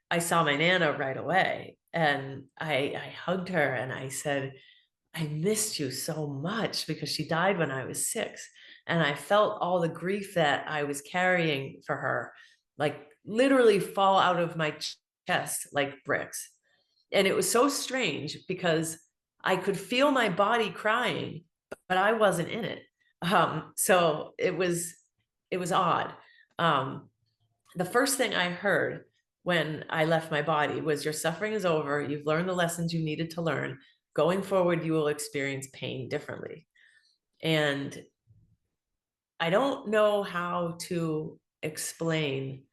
I saw my Nana right away, and I hugged her and I said, I missed you so much, because she died when I was 6. And I felt all the grief that I was carrying for her, like literally fall out of my chest like bricks. And it was so strange because I could feel my body crying, but I wasn't in it. So it was odd. Um, the first thing I heard when I left my body was, your suffering is over. You've learned the lessons you needed to learn. Going forward, you will experience pain differently. And I don't know how to explain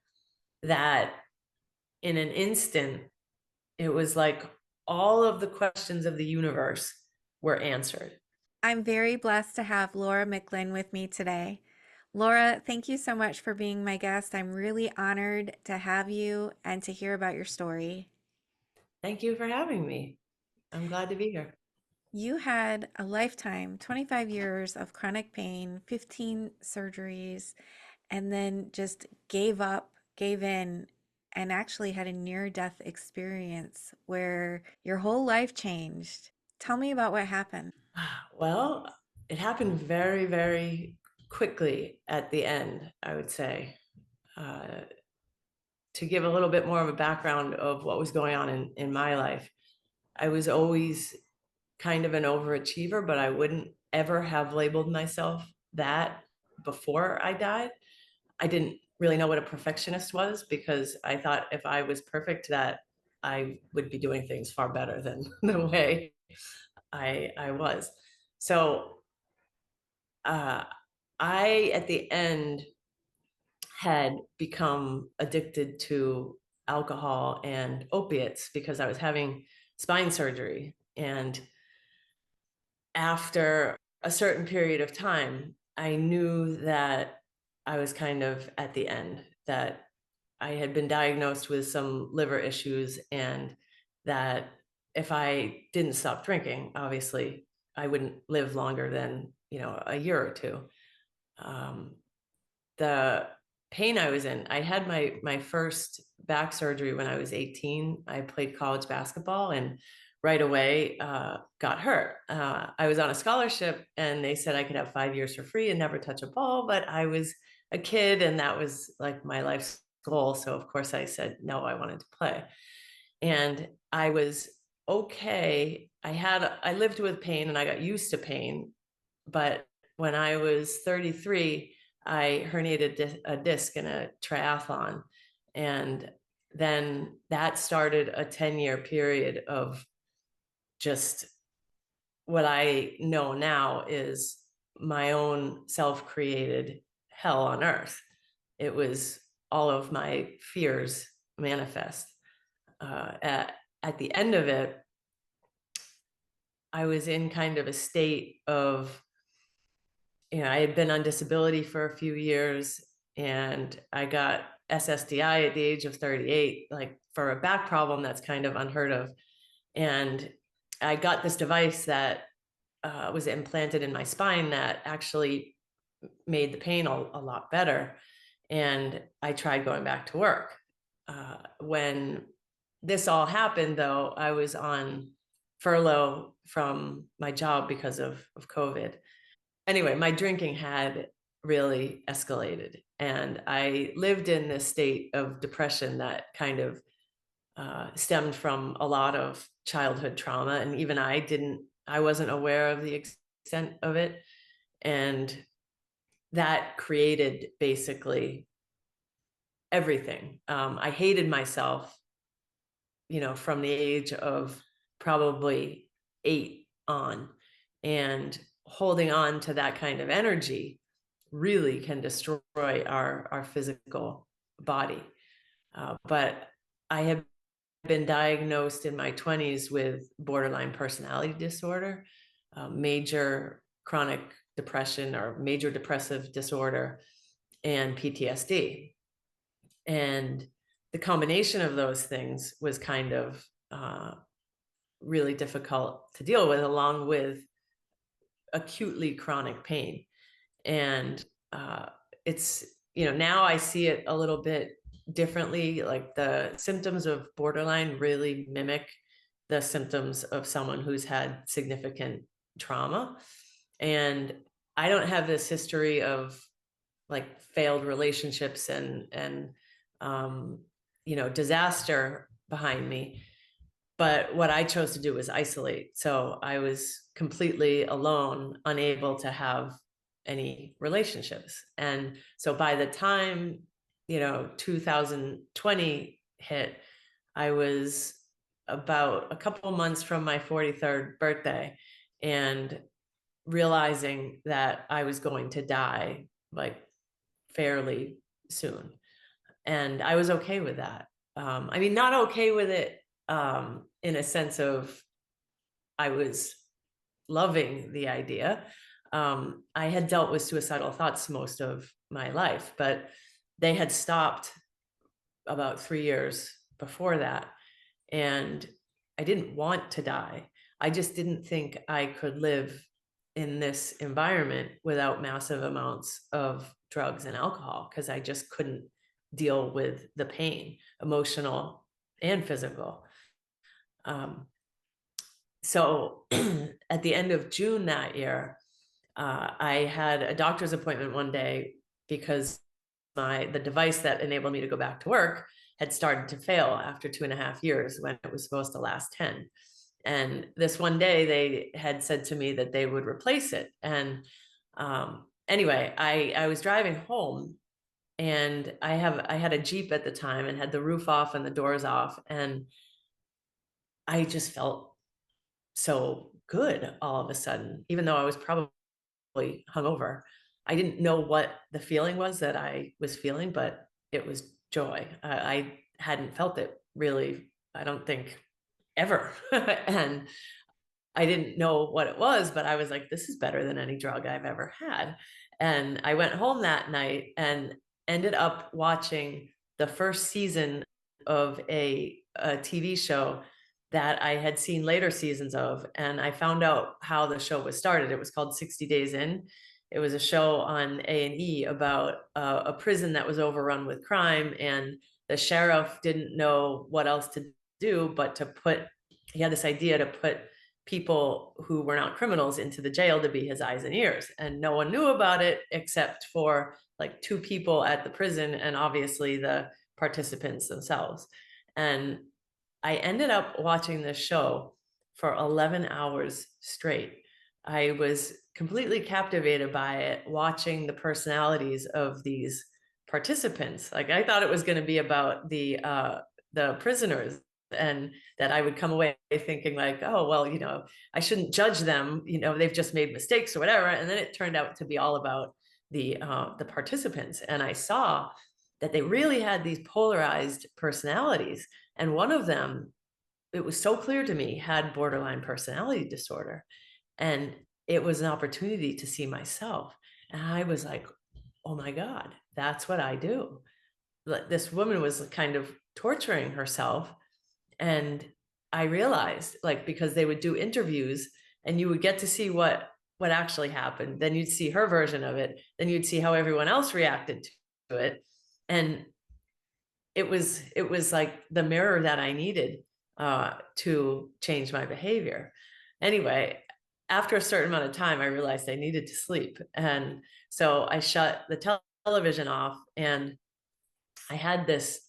that. In an instant, it was like all of the questions of the universe were answered. I'm very blessed to have Laura McLean with me today. Laura, thank you so much for being my guest. I'm really honored to have you and to hear about your story. Thank you for having me. I'm glad to be here. You had a lifetime, 25 years of chronic pain, 15 surgeries, and then just gave up, gave in, and actually had a near death experience where your whole life changed. Tell me about what happened. Well, it happened very, very quickly at the end, I would say. Uh, to give a little bit more of a background of what was going on in my life, I was always kind of an overachiever, but I wouldn't ever have labeled myself that before I died. I didn't really know what a perfectionist was, because I thought if I was perfect, that I would be doing things far better than the way I was. So uh, I, at the end, had become addicted to alcohol and opiates because I was having spine surgery. And after a certain period of time, I knew that I was kind of at the end, that I had been diagnosed with some liver issues, and that if I didn't stop drinking, obviously I wouldn't live longer than, a year or two. Um, the pain I was in, I had my first back surgery when I was 18. I played college basketball and right away got hurt. I was on a scholarship and they said I could have 5 years for free and never touch a ball, but I was a kid and that was like my life's goal. So of course I said no, I wanted to play. And I was okay. I lived with pain and I got used to pain, but when I was 33, I herniated a disc in a triathlon. And then that started a 10-year period of just what I know now is my own self created hell on earth. It was all of my fears manifest. At the end of it, I was in kind of a state of, I had been on disability for a few years and I got SSDI at the age of 38, like for a back problem that's kind of unheard of. And I got this device that was implanted in my spine that actually made the pain a lot better. And I tried going back to work. When this all happened, though, I was on furlough from my job because of COVID. Anyway, my drinking had really escalated. And I lived in this state of depression that kind of stemmed from a lot of childhood trauma. And even I wasn't aware of the extent of it. And that created basically everything. I hated myself, from the age of probably 8 on. And holding on to that kind of energy really can destroy our physical body. But I have been diagnosed in my 20s with borderline personality disorder, major chronic depression or major depressive disorder, and PTSD. And the combination of those things was kind of really difficult to deal with, along with acutely chronic pain. And it's, now I see it a little bit differently. Like the symptoms of borderline really mimic the symptoms of someone who's had significant trauma. And I don't have this history of like failed relationships and um, disaster behind me. But what I chose to do was isolate. So I was completely alone, unable to have any relationships. And so by the time, 2020 hit, I was about a couple months from my 43rd birthday and realizing that I was going to die like fairly soon. And I was okay with that. I mean, not okay with it in a sense of I was loving the idea. I had dealt with suicidal thoughts most of my life, but they had stopped about 3 years before that. And I didn't want to die. I just didn't think I could live in this environment without massive amounts of drugs and alcohol because I just couldn't deal with the pain, emotional and physical. Um, so at the end of June that year, I had a doctor's appointment one day because the device that enabled me to go back to work had started to fail after 2.5 years when it was supposed to last 10. And this one day they had said to me that they would replace it. And anyway, I was driving home and I had a Jeep at the time and had the roof off and the doors off. And I just felt so good all of a sudden, even though I was probably hungover. I didn't know what the feeling was that I was feeling, but it was joy. I hadn't felt it really, I don't think, ever. And I didn't know what it was, but I was like, this is better than any drug I've ever had. And I went home that night and ended up watching the first season of a TV show that I had seen later seasons of. And I found out how the show was started. It was called 60 Days In. It was a show on A&E about a prison that was overrun with crime. And the sheriff didn't know what else to do, but he had this idea to put people who were not criminals into the jail to be his eyes and ears. And no one knew about it except for like two people at the prison and obviously the participants themselves. And I ended up watching this show for 11 hours straight. I was completely captivated by it, watching the personalities of these participants. Like I thought it was going to be about the prisoners, and that I would come away thinking like, oh, well, I shouldn't judge them. They've just made mistakes or whatever. And then it turned out to be all about the participants. And I saw that they really had these polarized personalities. And one of them, it was so clear to me, had borderline personality disorder. And it was an opportunity to see myself. And I was like, oh my God, that's what I do. This woman was kind of torturing herself. And I realized, like, because they would do interviews and you would get to see what actually happened. Then you'd see her version of it. Then you'd see how everyone else reacted to it. And it was like the mirror that I needed to change my behavior. Anyway, after a certain amount of time, I realized I needed to sleep. And so I shut the television off and I had this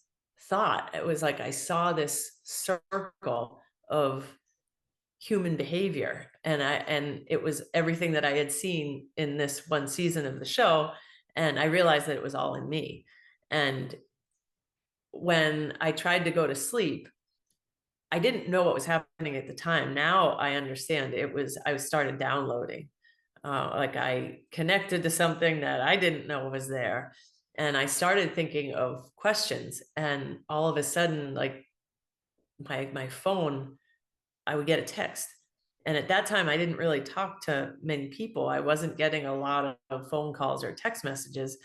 thought. It was like I saw this circle of human behavior, and it was everything that I had seen in this one season of the show. And I realized that it was all in me. And when I tried to go to sleep, I didn't know what was happening at the time. Now I understand. I started downloading. Like I connected to something that I didn't know was there. And I started thinking of questions. And all of a sudden, like my phone, I would get a text. And at that time, I didn't really talk to many people. I wasn't getting a lot of phone calls or text messages.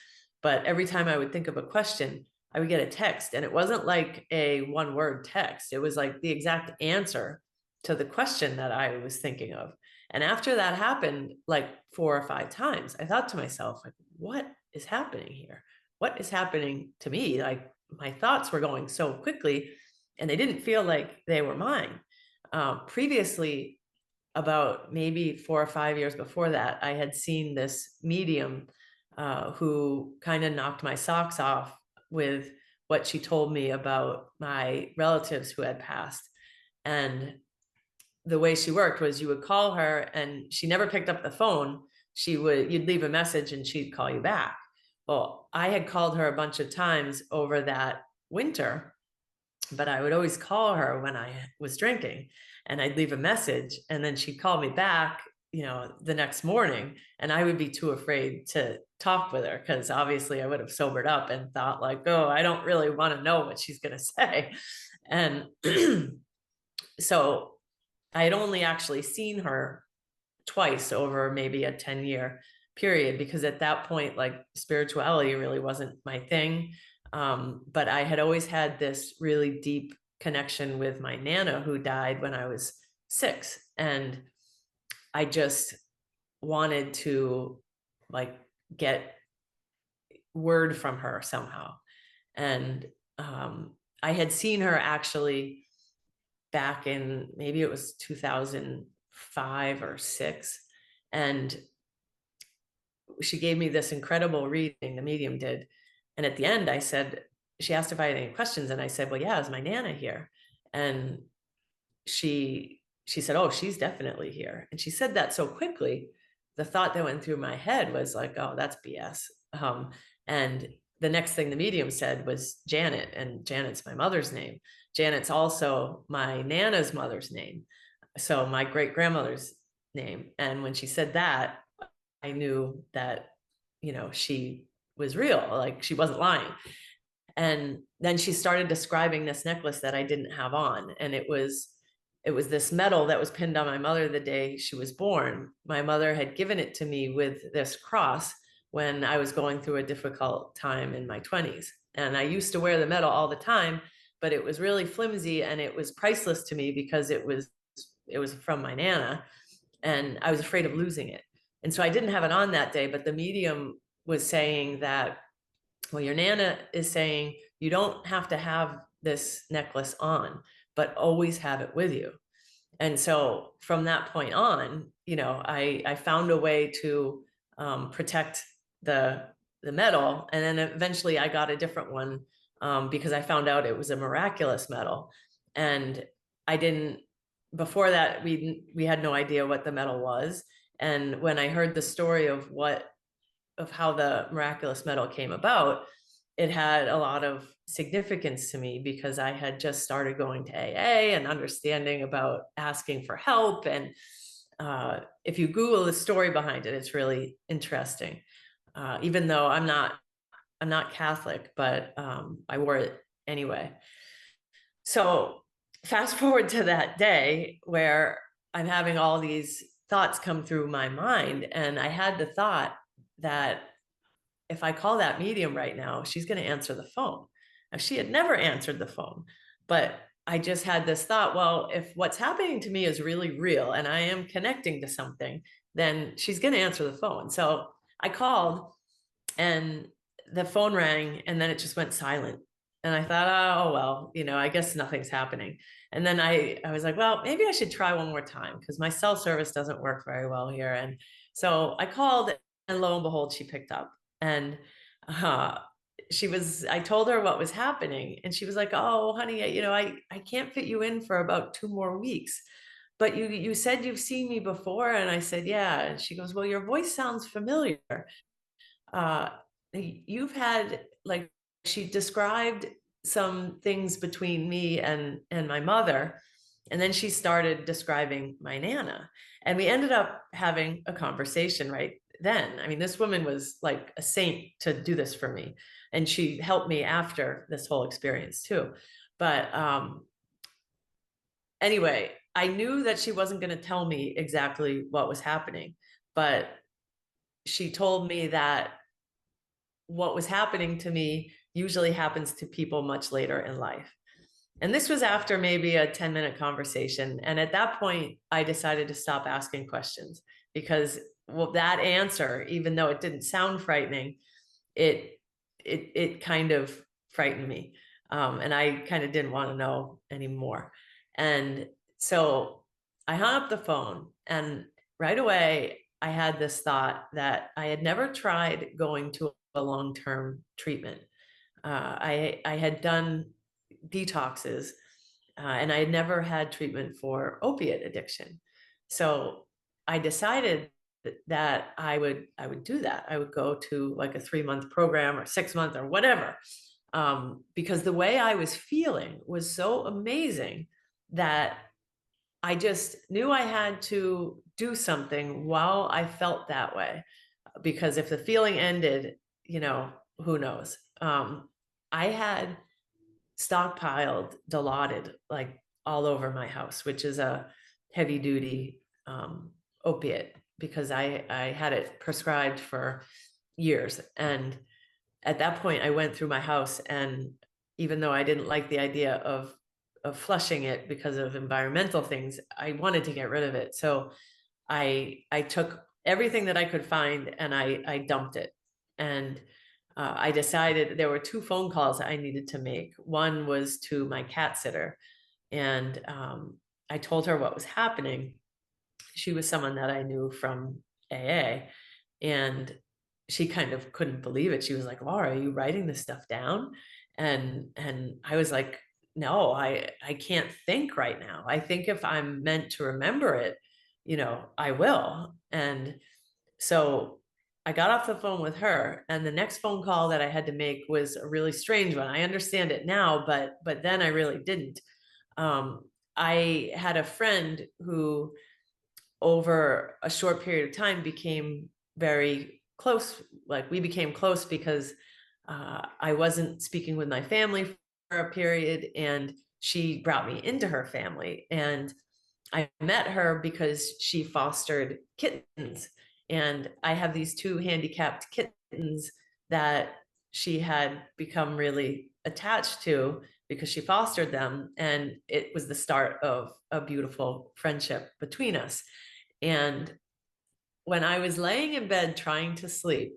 But every time I would think of a question, I would get a text. And it wasn't like a one-word text. It was like the exact answer to the question that I was thinking of. And after that happened like 4 or 5 times, I thought to myself, like, what is happening here? What is happening to me? Like, my thoughts were going so quickly, and they didn't feel like they were mine. Previously, about maybe 4 or 5 years before that, I had seen this medium who kind of knocked my socks off with what she told me about my relatives who had passed. And the way she worked was you would call her and she never picked up the phone. You'd leave a message and she'd call you back. Well, I had called her a bunch of times over that winter, but I would always call her when I was drinking, and I'd leave a message, and then she'd call me back, the next morning, and I would be too afraid to talk with her because obviously I would have sobered up and thought like, oh, I don't really want to know what she's going to say. And so I had only actually seen her twice over maybe a 10-year period, because at that point, like, spirituality really wasn't my thing. But I had always had this really deep connection with my Nana, who died when I was 6. And I just wanted to, like, get word from her somehow. And I had seen her actually back in, maybe it was 2005 or 6. And she gave me this incredible reading, the medium did. And at the end, she asked if I had any questions. And I said, well, yeah, is my Nana here? And she said, oh, she's definitely here. And she said that so quickly, the thought that went through my head was like, oh, that's BS. And the next thing the medium said was Janet, and Janet's my mother's name. Janet's also my Nana's mother's name. So my great grandmother's name. And when she said that, I knew that, she was real, like she wasn't lying. And then she started describing this necklace that I didn't have on. And it was this medal that was pinned on my mother the day she was born. My mother had given it to me with this cross when I was going through a difficult time in my 20s. And I used to wear the medal all the time, but it was really flimsy and it was priceless to me because it was from my Nana, and I was afraid of losing it. And so I didn't have it on that day, but the medium was saying that, well, your Nana is saying you don't have to have this necklace on, but always have it with you. And so from that point on, I found a way to protect the medal. And then eventually I got a different one because I found out it was a miraculous medal. And I didn't, before that, we had no idea what the medal was. And when I heard the story of how the miraculous medal came about, it had a lot of significance to me because I had just started going to AA and understanding about asking for help. And if you Google the story behind it, it's really interesting. Even though I'm not Catholic, but I wore it anyway. So fast forward to that day where I'm having all these thoughts come through my mind, and I had the thought that if I call that medium right now, she's going to answer the phone. Now, she had never answered the phone, but I just had this thought, well, if what's happening to me is really real and I am connecting to something, then she's going to answer the phone. So I called and the phone rang, and then it just went silent. And I thought, oh, well, I guess nothing's happening. And then I was like, well, maybe I should try one more time because my cell service doesn't work very well here. And so I called, and lo and behold, she picked up. And I told her what was happening. And she was like, oh, honey, I can't fit you in for about 2 more weeks. But you said you've seen me before. And I said, yeah. And she goes, well, your voice sounds familiar. You've had, like, she described some things between me and my mother, and then she started describing my Nana, and we ended up having a conversation right then. I mean, this woman was like a saint to do this for me, and she helped me after this whole experience too. But anyway, I knew that she wasn't going to tell me exactly what was happening, but she told me that what was happening to me usually happens to people much later in life. And this was after maybe a 10-minute conversation. And at that point, I decided to stop asking questions because, well, that answer, even though it didn't sound frightening, it kind of frightened me. And I kind of didn't want to know anymore. And so I hung up the phone, and right away I had this thought that I had never tried going to a long-term treatment. I had done detoxes, and I had never had treatment for opiate addiction. So I decided that I would do that. I would go to like a 3-month program or 6 month or whatever, because the way I was feeling was so amazing that I just knew I had to do something while I felt that way. Because if the feeling ended, who knows? I had stockpiled Dilaudid like all over my house, which is a heavy duty opiate, because I had it prescribed for years. And at that point, I went through my house, and even though I didn't like the idea of flushing it because of environmental things, I wanted to get rid of it. So I took everything that I could find, and I dumped it. And I decided there were 2 phone calls I needed to make. One was to my cat sitter, and I told her what was happening. She was someone that I knew from AA, and she kind of couldn't believe it. She was like, "Laura, are you writing this stuff down?" And I was like, "No, I can't think right now. I think if I'm meant to remember it, I will." And so I got off the phone with her, and the next phone call that I had to make was a really strange one. I understand it now, but then I really didn't. Um, I had a friend who, over a short period of time, became very close. Like, we became close because I wasn't speaking with my family for a period, and she brought me into her family. And I met her because she fostered kittens. And I have these 2 handicapped kittens that she had become really attached to because she fostered them. And it was the start of a beautiful friendship between us. And when I was laying in bed trying to sleep,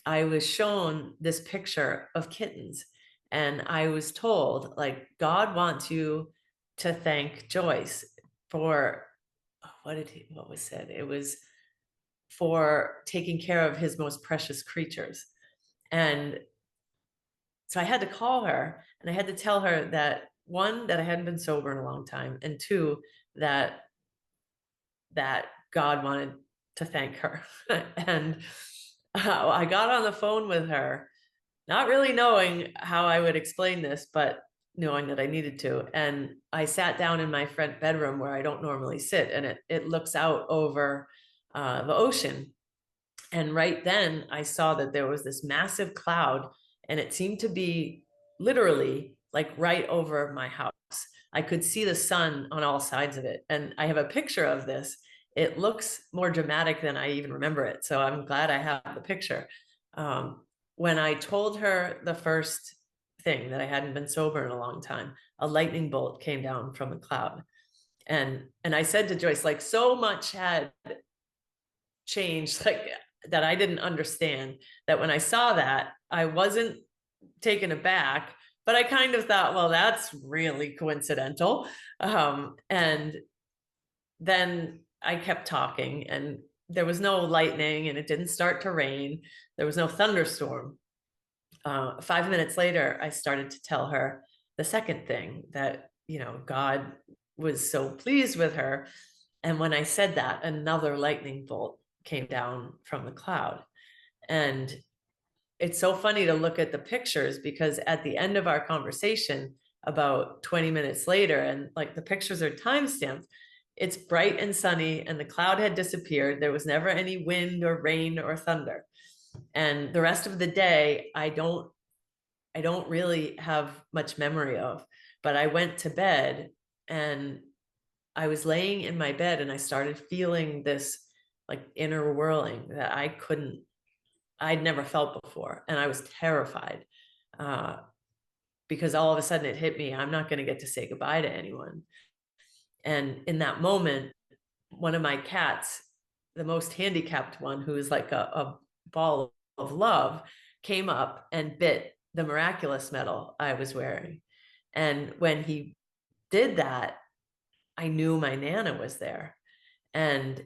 I was shown this picture of kittens. And I was told, like, God wants you to thank Joyce for, what was said? It was for taking care of his most precious creatures. And so I had to call her, and I had to tell her that, one, that I hadn't been sober in a long time, and two, that God wanted to thank her. And I got on the phone with her, not really knowing how I would explain this, but knowing that I needed to. And I sat down in my front bedroom where I don't normally sit, and it looks out over the ocean. And right then I saw that there was this massive cloud, and it seemed to be literally like right over my house. I could see the sun on all sides of it. And I have a picture of this. It looks more dramatic than I even remember it. So I'm glad I have the picture. When I told her the first thing, that I hadn't been sober in a long time, a lightning bolt came down from the cloud. And I said to Joyce, like, so much had changed, like, that I didn't understand, that when I saw that, I wasn't taken aback, but I kind of thought, well, that's really coincidental. And then I kept talking, and there was no lightning, and it didn't start to rain. There was no thunderstorm. 5 minutes later, I started to tell her the second thing, that, God was so pleased with her. And when I said that, another lightning bolt came down from the cloud. And it's so funny to look at the pictures, because at the end of our conversation, about 20 minutes later, and like the pictures are time stamped, it's bright and sunny, and the cloud had disappeared. There was never any wind or rain or thunder. And the rest of the day, I don't really have much memory of. But I went to bed, and I was laying in my bed, and I started feeling this like inner whirling that I'd never felt before. And I was terrified, uh, because all of a sudden it hit me, I'm not going to get to say goodbye to anyone. And in that moment, one of my cats, the most handicapped one, who is like a ball of love, came up and bit the miraculous medal I was wearing. And when he did that, I knew my Nana was there. And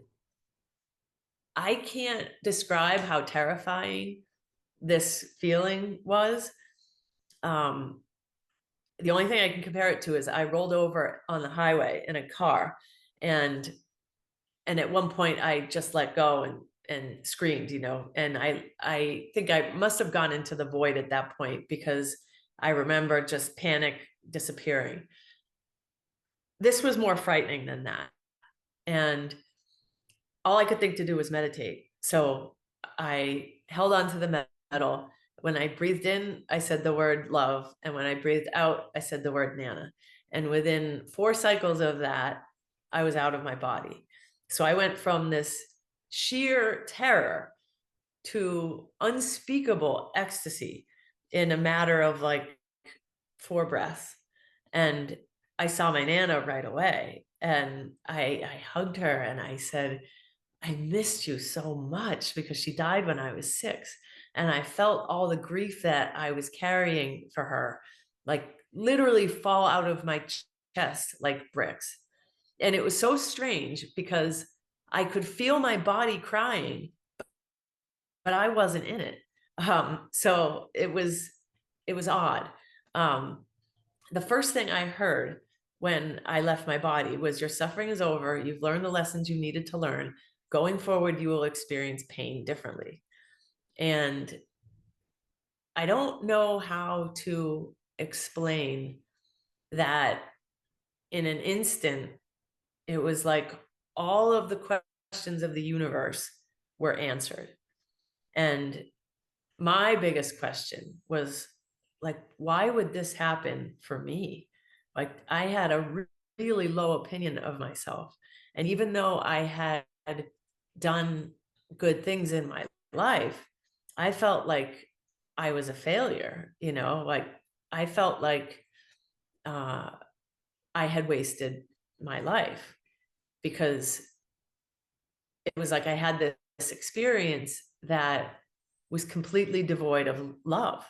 I can't describe how terrifying this feeling was. Um, the only thing I can compare it to is I rolled over on the highway in a car, and at one point I just let go and screamed, and I think I must have gone into the void at that point, because I remember just panic disappearing. This was more frightening than that. And all I could think to do was meditate. So I held on to the metal. When I breathed in, I said the word love. And when I breathed out, I said the word Nana. And within 4 cycles of that, I was out of my body. So I went from this sheer terror to unspeakable ecstasy in a matter of like 4 breaths. And I saw my Nana right away. And I hugged her and I said, I missed you so much, because she died when I was 6. And I felt all the grief that I was carrying for her, like literally fall out of my chest like bricks. And it was so strange because I could feel my body crying, but I wasn't in it. So it was odd. Um, the first thing I heard when I left my body was, your suffering is over. You've learned the lessons you needed to learn. Going forward, you will experience pain differently. And I don't know how to explain that. In an instant, it was like all of the questions of the universe were answered. And my biggest question was, like, why would this happen for me? Like, I had a really low opinion of myself. And even though I had done good things in my life, I felt like I was a failure, like I felt like uh, I had wasted my life, because it was like I had this experience that was completely devoid of love,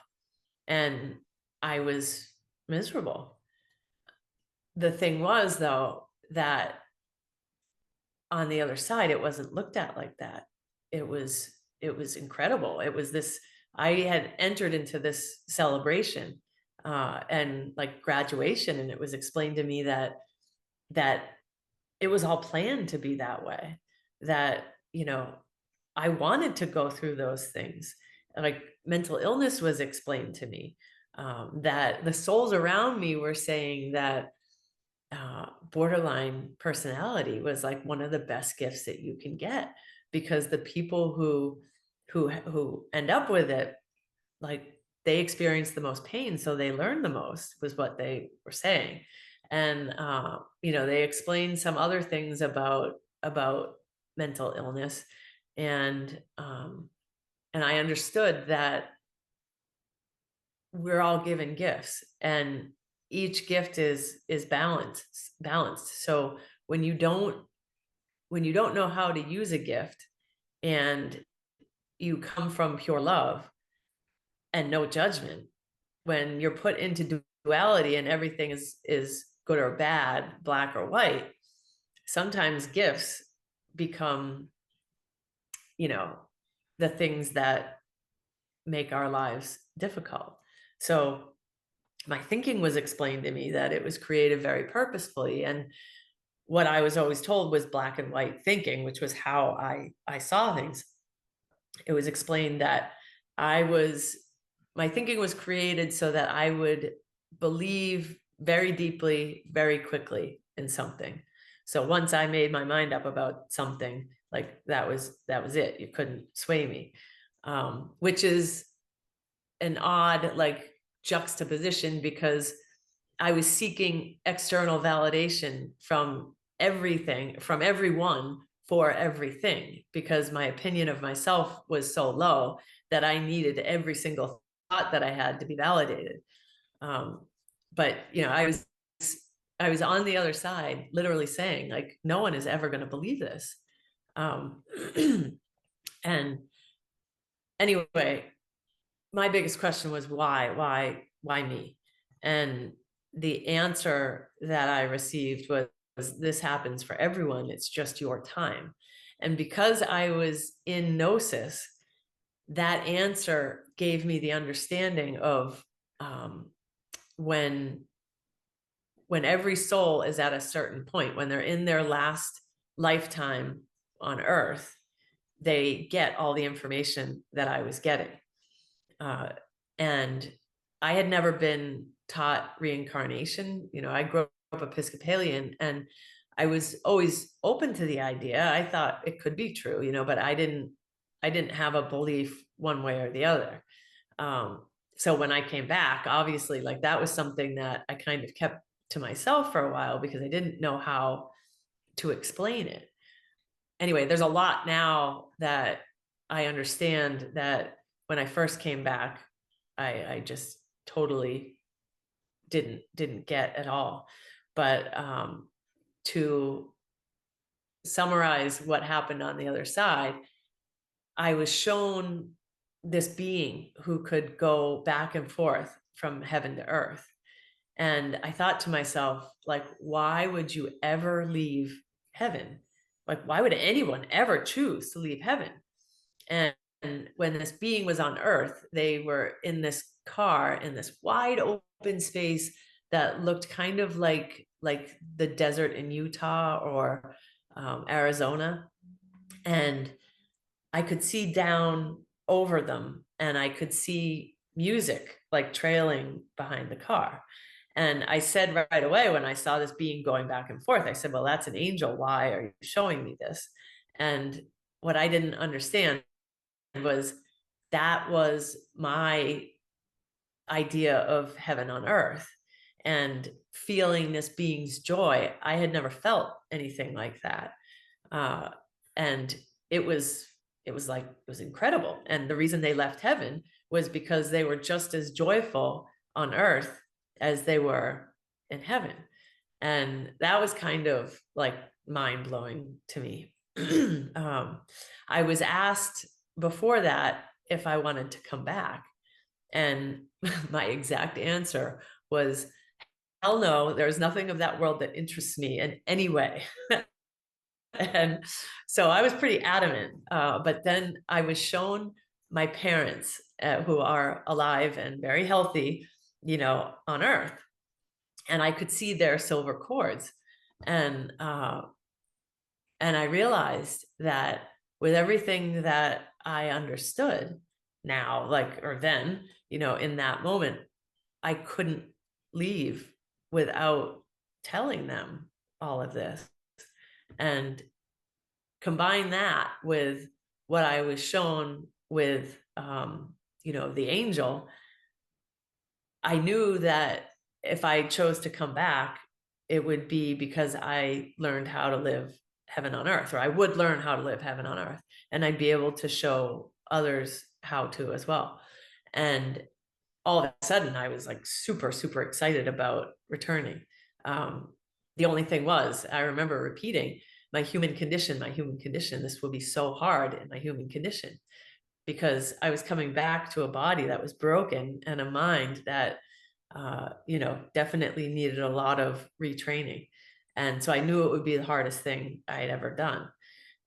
and I was miserable. The thing was, though, that on the other side, it wasn't looked at like that. It was incredible. It was this, I had entered into this celebration and like graduation, and it was explained to me that it was all planned to be that way, that I wanted to go through those things. Like, mental illness was explained to me, that the souls around me were saying that borderline personality was like one of the best gifts that you can get, because the people who end up with it, like, they experience the most pain, so they learn the most, was what they were saying. And they explained some other things about mental illness. And I understood that we're all given gifts, and each gift is balanced. So when you don't know how to use a gift, and you come from pure love and no judgment, when you're put into duality and everything is good or bad, black or white, sometimes gifts become the things that make our lives difficult. So my thinking was explained to me that it was created very purposefully. And what I was always told was black and white thinking, which was how I saw things. It was explained that my thinking was created so that I would believe very deeply, very quickly in something. So once I made my mind up about something, like, that was it. You couldn't sway me, which is an odd, like, juxtaposition, because I was seeking external validation from everything, from everyone, for everything, because my opinion of myself was so low that I needed every single thought that I had to be validated. But I was on the other side, literally saying, like, no one is ever going to believe this. Um, and anyway, my biggest question was, why me? And the answer that I received was this happens for everyone. It's just your time. And because I was in gnosis, that answer gave me the understanding of um, when every soul is at a certain point, when they're in their last lifetime on earth, they get all the information that I was getting. And I had never been taught reincarnation. I grew up Episcopalian, and I was always open to the idea. I thought it could be true, but I didn't have a belief one way or the other. Um, so when I came back, obviously, like, that was something that I kind of kept to myself for a while because I didn't know how to explain it. Anyway, there's a lot now that I understand that when I first came back, I just totally didn't get at all. But to summarize what happened on the other side, I was shown this being who could go back and forth from heaven to earth. And I thought to myself, like, why would you ever leave heaven? Like, why would anyone ever choose to leave heaven? And when this being was on earth, they were in this car in this wide open space that looked kind of like the desert in Utah or Arizona. And I could see down over them, and I could see music like trailing behind the car. And I said right away, when I saw this being going back and forth, I said, well, that's an angel. Why are you showing me this? And what I didn't understand was that was my idea of heaven on earth, and feeling this being's joy. I had never felt anything like that. And it was incredible. And the reason they left heaven was because they were just as joyful on earth as they were in heaven. And that was kind of like mind blowing to me. I was asked before that if I wanted to come back. And my exact answer was, hell no, there's nothing of that world that interests me in any way. And so I was pretty adamant. But then I was shown my parents, who are alive and very healthy, on earth. And I could see their silver cords. And I realized that with everything that I understood now, like, or then, in that moment, I couldn't leave without telling them all of this. And combine that with what I was shown with, the angel, I knew that if I chose to come back, it would be because I learned how to live heaven on earth, or I would learn how to live heaven on earth, and I'd be able to show others how to as well. And all of a sudden, I was like super, super excited about returning. Um, the only thing was, I remember repeating, my human condition, this will be so hard in my human condition, because I was coming back to a body that was broken and a mind that, definitely needed a lot of retraining. And so I knew it would be the hardest thing I had ever done.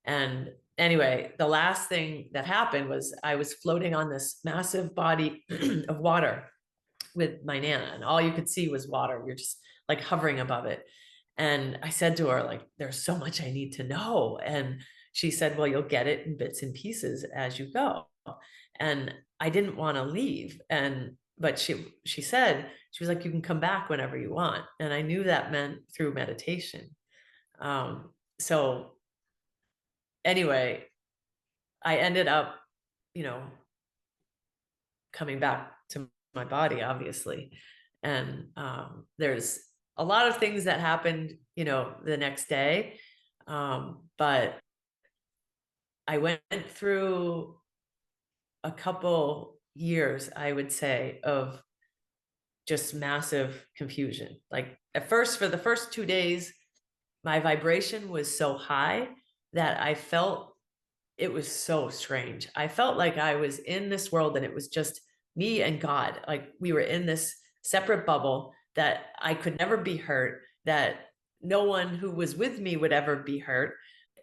And anyway, the last thing that happened was I was floating on this massive body of water with my Nana, and all you could see was water. You're just like hovering above it. And I said to her, like, there's so much I need to know. And she said, well, you'll get it in bits and pieces as you go. And I didn't want to leave. But she said, she was like, you can come back whenever you want. And I knew that meant through meditation. So anyway, I ended up, you know, coming back to my body, obviously. And there's a lot of things that happened, the next day. But I went through a couple years, I would say, of just massive confusion. Like, at first, for the first 2 days, my vibration was so high that I felt it was so strange. I felt like I was in this world and it was just me and God. Like, we were in this separate bubble that I could never be hurt, that no one who was with me would ever be hurt.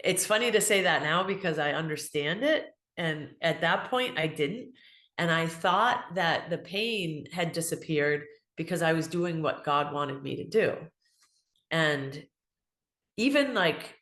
It's funny to say that now because I understand it. And at that point, I didn't. And I thought that the pain had disappeared because I was doing what God wanted me to do. And even like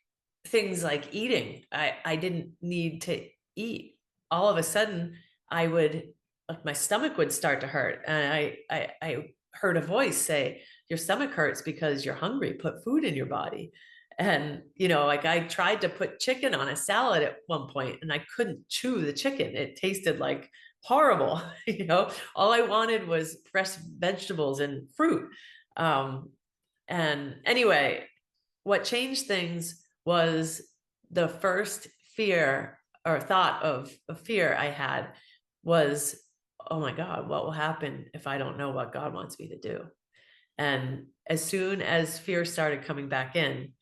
things like eating, I didn't need to eat. All of a sudden, I would, like, my stomach would start to hurt. And I heard a voice say, your stomach hurts because you're hungry, put food in your body. And, like, I tried to put chicken on a salad at one point and I couldn't chew the chicken. It tasted like horrible. All I wanted was fresh vegetables and fruit. Um, and anyway, what changed things was the first fear or thought of fear I had was, oh my God, what will happen if I don't know what God wants me to do? And as soon as fear started coming back in,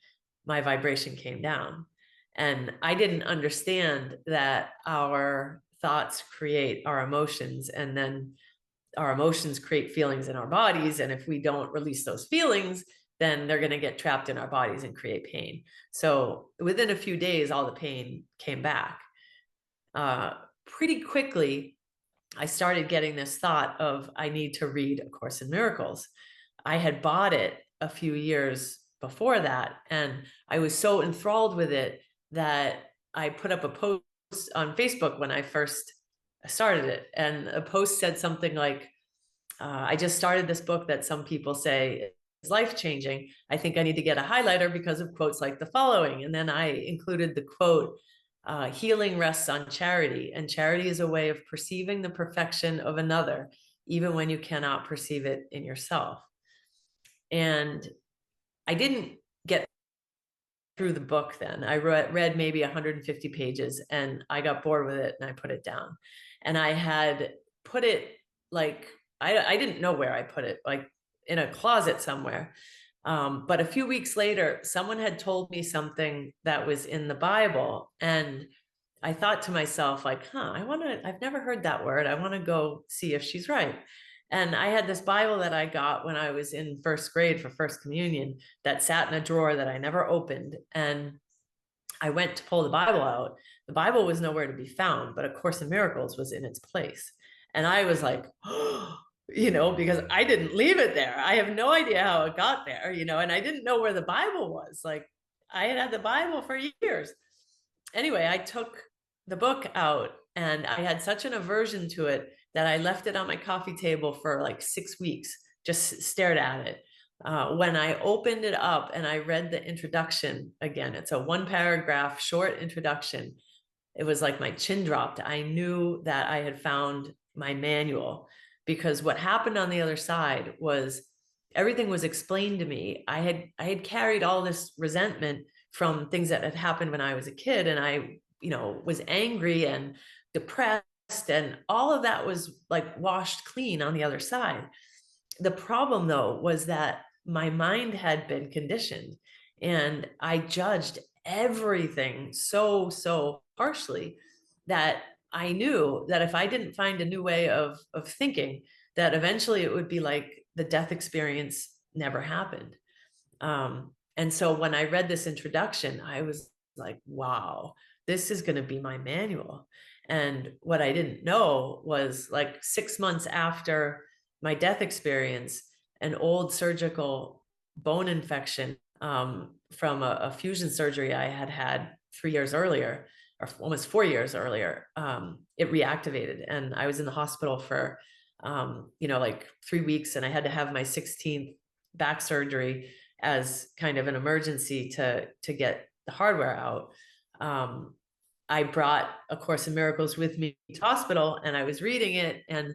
my vibration came down. And I didn't understand that our thoughts create our emotions, and then our emotions create feelings in our bodies. And if we don't release those feelings, then they're going to get trapped in our bodies and create pain. So within a few days, all the pain came back. Pretty quickly, I started getting this thought of, I need to read A Course in Miracles. I had bought it a few years before that, and I was so enthralled with it that I put up a post on Facebook when I first started it. And a post said something like, I just started this book that some people say is life-changing. I think I need to get a highlighter because of quotes like the following. And then I included the quote, healing rests on charity, and charity is a way of perceiving the perfection of another, even when you cannot perceive it in yourself. And I didn't get through the book then. I read maybe 150 pages and I got bored with it and I put it down. And I had put it, like, I didn't know where I put it, like in a closet somewhere. But a few weeks later, someone had told me something that was in the Bible. And I thought to myself, like, I've never heard that word. I want to go see if she's right. And I had this Bible that I got when I was in first grade for First Communion that sat in a drawer that I never opened. And I went to pull the Bible out. The Bible was nowhere to be found, but A Course in Miracles was in its place. And I was like, oh, because I didn't leave it there. I have no idea how it got there, and I didn't know where the Bible was. Like, I had the Bible for years. Anyway, I took the book out and I had such an aversion to it that I left it on my coffee table for like 6 weeks, just stared at it. When I opened it up and I read the introduction again, it's a 1-paragraph short introduction. It was like my chin dropped. I knew that I had found my manual, because what happened on the other side was everything was explained to me. I had carried all this resentment from things that had happened when I was a kid, and I, was angry and depressed, and all of that was like washed clean on the other side. The problem, though, was that my mind had been conditioned and I judged everything so harshly that I knew that if I didn't find a new way of thinking, that eventually it would be like the death experience never happened. And so when I read this introduction, I was like, wow, this is going to be my manual. And what I didn't know was, like, 6 months after my death experience, an old surgical bone infection from a fusion surgery I had had 3 years earlier, or almost 4 years earlier, it reactivated. And I was in the hospital for, like 3 weeks, and I had to have my 16th back surgery as kind of an emergency to get the hardware out. I brought A Course in Miracles with me to hospital and I was reading it. And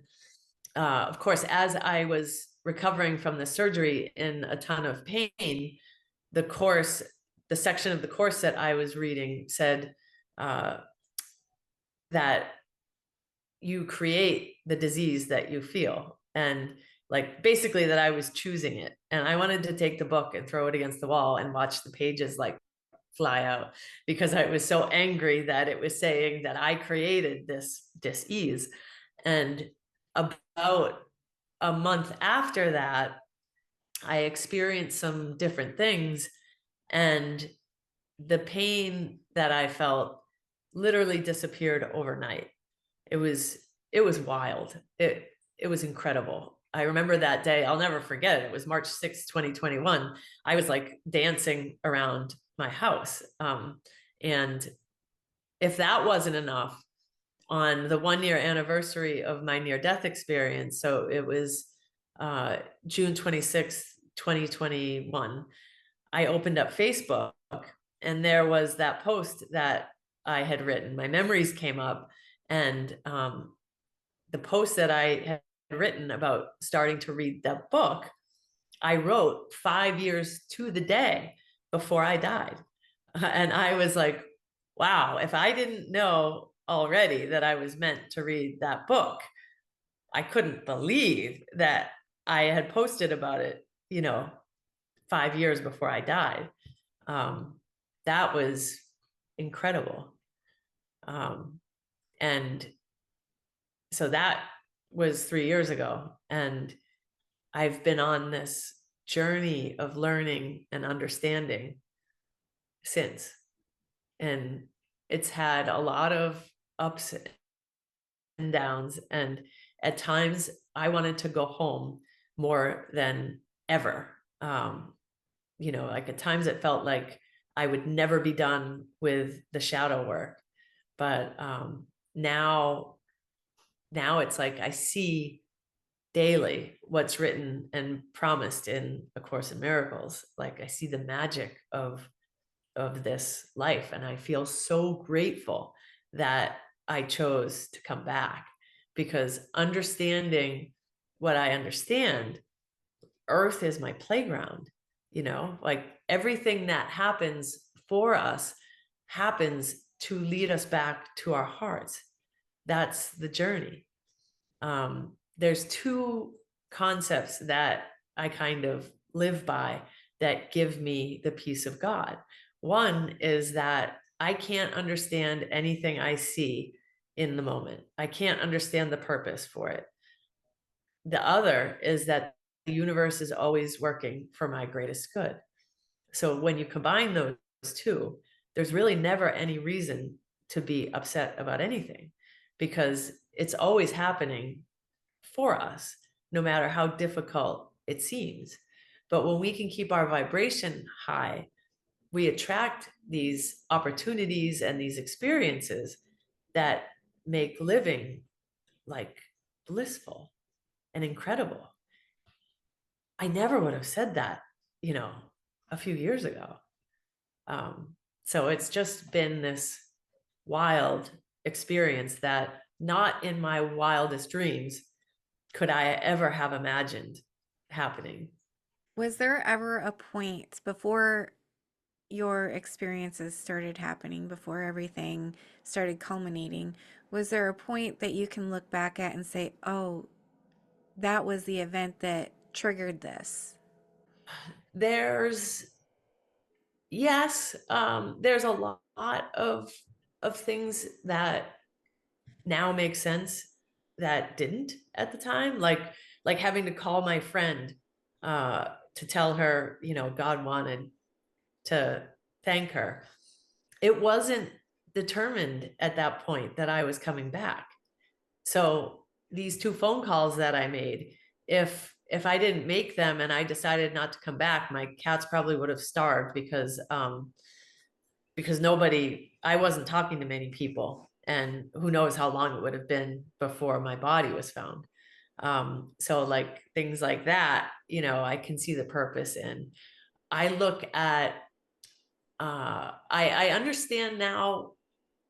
of course, as I was recovering from the surgery in a ton of pain, the section of the course that I was reading said that you create the disease that you feel. And, like, basically that I was choosing it. And I wanted to take the book and throw it against the wall and watch the pages like fly out, because I was so angry that it was saying that I created this dis-ease. And about a month after that, I experienced some different things, and the pain that I felt literally disappeared overnight. It was it was wild. It was incredible. I remember that day. I'll never forget it. It was March 6th, 2021. I was like dancing around my house. And if that wasn't enough, on the 1 year anniversary of my near death experience, so it was June 26th, 2021, I opened up Facebook, and there was that post that I had written. My memories came up, and the post that I had written about starting to read that book, I wrote 5 years to the day before I died. And I was like, wow, if I didn't know already that I was meant to read that book, I couldn't believe that I had posted about it, 5 years before I died. Um, that was incredible. Um, and so that was 3 years ago. And I've been on this journey of learning and understanding since. And it's had a lot of ups and downs. And at times I wanted to go home more than ever. Like at times it felt like I would never be done with the shadow work. But now it's like I see daily what's written and promised in A Course in Miracles. Like I see the magic of this life, and I feel so grateful that I chose to come back, because understanding what I understand, Earth is my playground. Like everything that happens for us happens to lead us back to our hearts. That's the journey. There's two concepts that I kind of live by that give me the peace of God. One is that I can't understand anything I see in the moment. I can't understand the purpose for it. The other is that the universe is always working for my greatest good. So when you combine those two, there's really never any reason to be upset about anything, because it's always happening for us, no matter how difficult it seems. But when we can keep our vibration high, we attract these opportunities and these experiences that make living like blissful and incredible. I never would have said that, you know, a few years ago. So it's just been this wild experience that not in my wildest dreams could I ever have imagined happening. Was there ever a point before your experiences started happening, before everything started culminating? Was there a point that you can look back at and say, oh, that was the event that triggered this? There's Yes, there's a lot of things that now make sense that didn't at the time, like having to call my friend to tell her, God wanted to thank her. It wasn't determined at that point that I was coming back. So these two phone calls that I made, if I didn't make them and I decided not to come back, my cats probably would have starved, because I wasn't talking to many people, and who knows how long it would have been before my body was found. So like things like that, I can see the purpose in. I look at, I understand now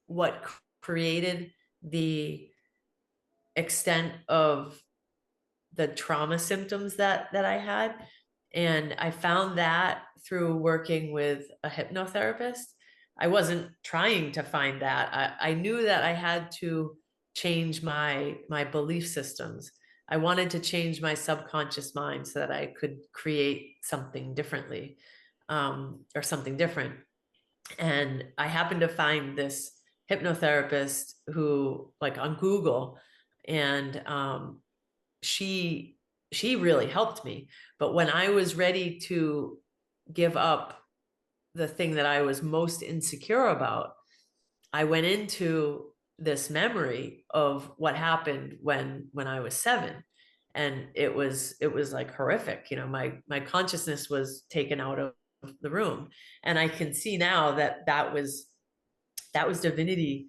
what created the extent of the trauma symptoms that I had. And I found that through working with a hypnotherapist. I wasn't trying to find that. I knew that I had to change my belief systems. I wanted to change my subconscious mind so that I could create something differently, or something different. And I happened to find this hypnotherapist who, like, on Google, and she she really helped me. But when I was ready to give up the thing that I was most insecure about, I went into this memory of what happened when I was 7. And it was like horrific. My consciousness was taken out of the room. And I can see now that that was divinity,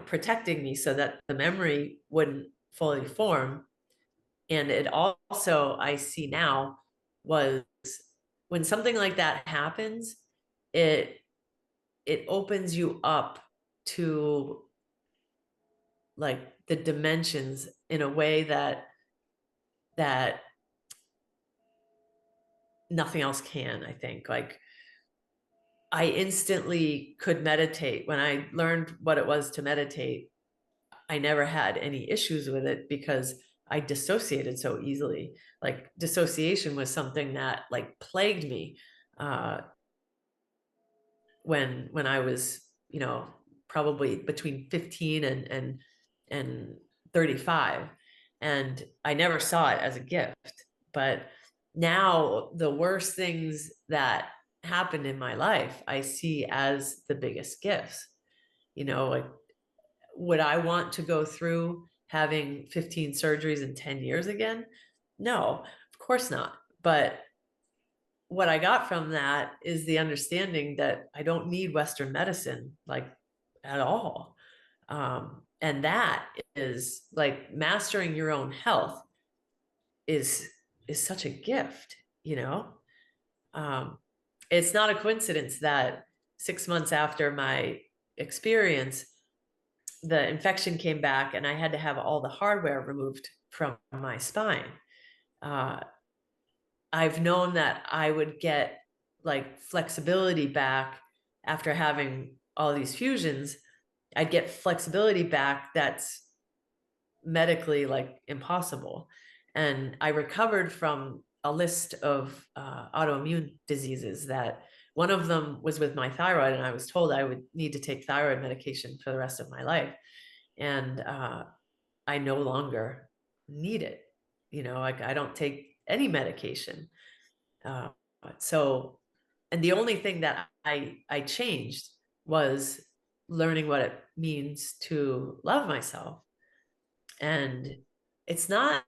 protecting me so that the memory wouldn't fully form. And it also, I see now, was when something like that happens, it it opens you up to like the dimensions in a way that nothing else can. I think, like, I instantly could meditate. When I learned what it was to meditate, I never had any issues with it because I dissociated so easily. Like, dissociation was something that like plagued me uh, when I was, probably between 15 and 35. And I never saw it as a gift. But now the worst things that happened in my life, I see as the biggest gifts. Like, would I want to go through having 15 surgeries in 10 years again? No, of course not. But what I got from that is the understanding that I don't need Western medicine, like, at all. And that is like mastering your own health is such a gift, you know. Um, it's not a coincidence that 6 months after my experience, the infection came back and I had to have all the hardware removed from my spine. Uh, I've known that I would get like flexibility back after having all these fusions. I'd get flexibility back that's medically like impossible. And I recovered from a list of autoimmune diseases that one of them was with my thyroid, and I was told I would need to take thyroid medication for the rest of my life. And I no longer need it. Like, I don't take any medication. Uh, so, and the only thing that I changed was learning what it means to love myself. And it's not,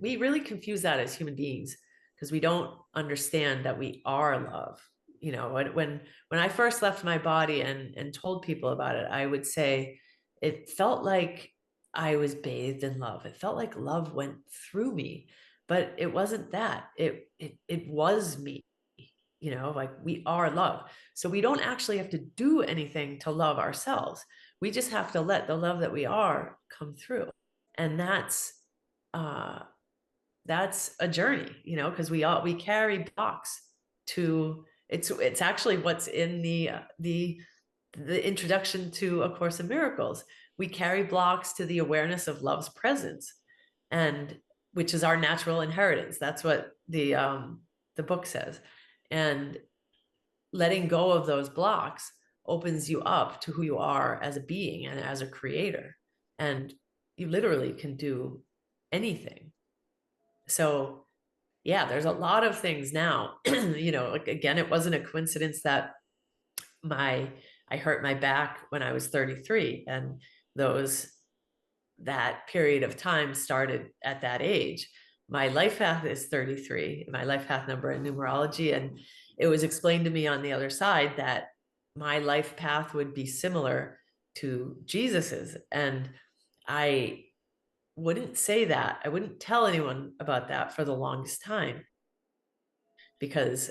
we really confuse that as human beings because we don't understand that we are love. When I first left my body and told people about it, I would say it felt like I was bathed in love. It felt like love went through me, but it wasn't that. It was me. Like, we are love. So we don't actually have to do anything to love ourselves. We just have to let the love that we are come through. And uh that's a journey, because we carry blocks to, it's actually what's in the introduction to A Course in Miracles. We carry blocks to the awareness of love's presence, and which is our natural inheritance. That's what the book says. And letting go of those blocks opens you up to who you are as a being and as a creator. And you literally can do anything. So yeah, there's a lot of things now. Like, again, it wasn't a coincidence that my I hurt my back when I was 33, and those that period of time started at that age. My life path is 33, my life path number in numerology, and it was explained to me on the other side that my life path would be similar to Jesus's. And I wouldn't say that. I wouldn't tell anyone about that for the longest time because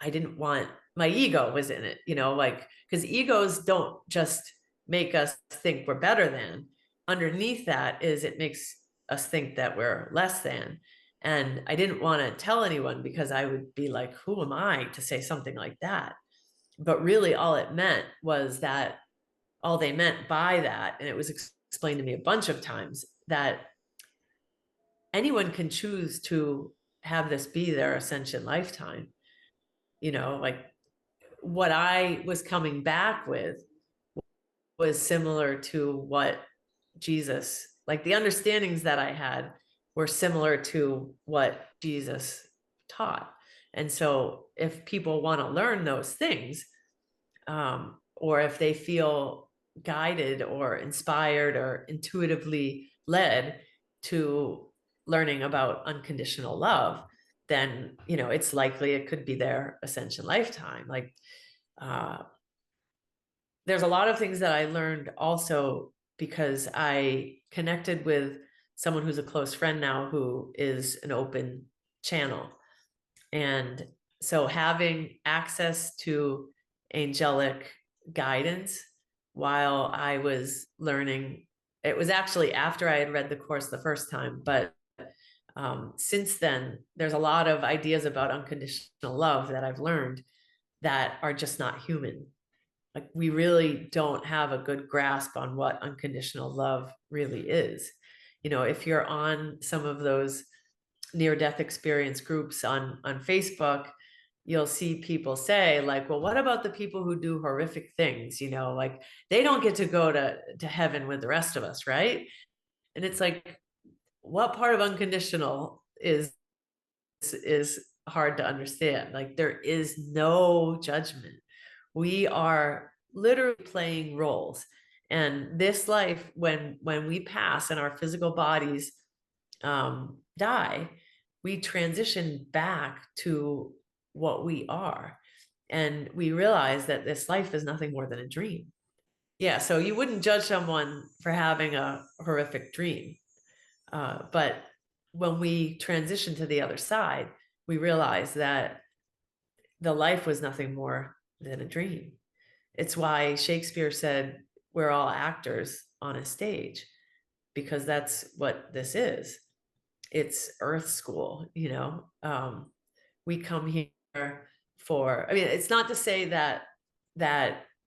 I didn't want, my ego was in it, like, because egos don't just make us think we're better than. Underneath that is, it makes us think that we're less than. And I didn't want to tell anyone because I would be like, who am I to say something like that? But really, all it meant was that, all they meant by that, and it was explained to me a bunch of times, that anyone can choose to have this be their ascension lifetime. Like, what I was coming back with was similar to what Jesus, like, the understandings that I had were similar to what Jesus taught. And so if people want to learn those things, or if they feel guided or inspired or intuitively led to learning about unconditional love, then it's likely it could be their ascension lifetime. Like, there's a lot of things that I learned also because I connected with someone who's a close friend now who is an open channel. And so having access to angelic guidance while I was learning, it was actually after I had read the course the first time, but since then, there's a lot of ideas about unconditional love that I've learned that are just not human. Like, we really don't have a good grasp on what unconditional love really is. If you're on some of those near-death experience groups on Facebook, you'll see people say, like, well, what about the people who do horrific things? Like, they don't get to go to heaven with the rest of us, right? And it's like, what part of unconditional is hard to understand? Like, there is no judgment. We are literally playing roles. And this life, when we pass and our physical bodies die, we transition back to what we are. And we realize that this life is nothing more than a dream. Yeah, so you wouldn't judge someone for having a horrific dream. But when we transition to the other side, we realize that the life was nothing more than a dream. It's why Shakespeare said, we're all actors on a stage, because that's what this is. It's Earth School. We come here for, I mean, it's not to say that